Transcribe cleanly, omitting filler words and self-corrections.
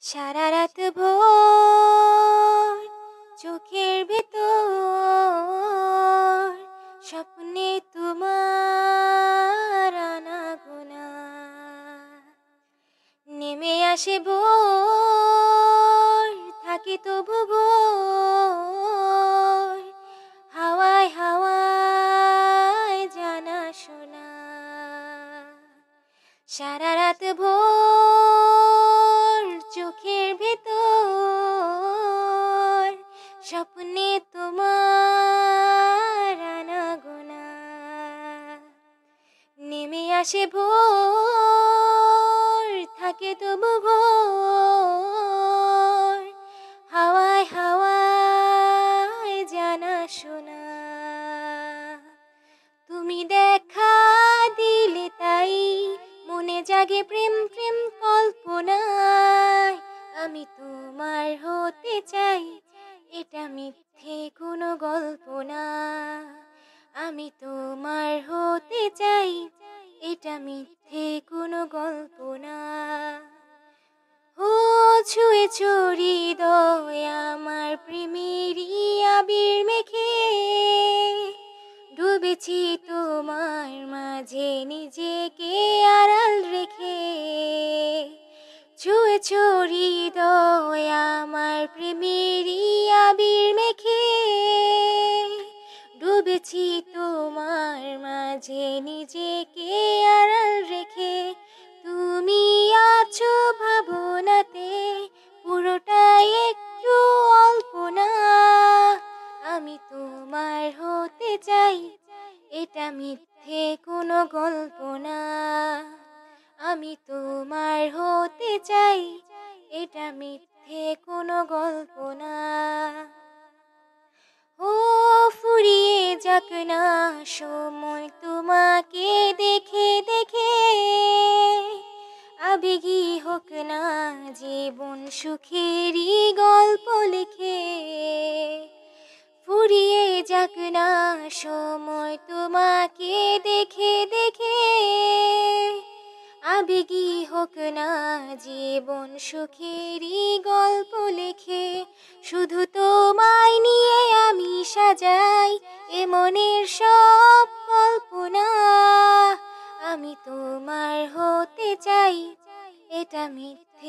সারা রাত ভোর চোখের ভেতর স্বপ্নে তোমার আনাগোনা নেমে আসে ভোর থাকে তবু ভোর হাওয়ায় হাওয়ায় জানা শোনা সারা রাত ভোর চোখের ভেতর স্বপ্নে তোমার আনাগোনা নেমে আসে ভোর থাকে তবু ভোর হাওয়ায় হাওয়ায় জানা শোনা তুমি দেখা দিলে তাই মনে জাগে প্রেম প্রেম কল্পনায় আমি তোমার হতে চাই এটা মিথ্যে কোনো গল্প না আমি তোমার হতে চাই এটা মিথ্যে কোনো গল্প না ও ছুঁয়ে হৃদয় আমার প্রেমেরই আবির মেখে ডুবেছি তোমার মাঝে নিজেকে আড়াল রেখে ছুঁয়েছ হৃদয় আমার প্রেমেরই আবির মেখে ডুবেছি তোমার মাঝে নিজেকে আড়াল রেখে তুমি আছো ভাবনাতে পুরোটাই একটু অল্পনা আমি তোমার হতে চাই এটা মিথ্যে কোনো গল্প না আমি তোমার হতে চাই এটা মিথ্যে কোনো গল্প না ও ফুরিয়ে যাক না সময় তোমাকে দেখে দেখে আবেগী হোক না জীবন সুখেরই গল্প লিখে ফুরিয়ে যাক না সময় তোমাকে দেখে দেখে আবেগী হোক না জীবন সুখেরই গল্প লেখে শুধু তোমায় নিয়ে আমি সাজাই এ মনের সব কল্পনা আমি তোমার হতে চাই এটা মিথ্যে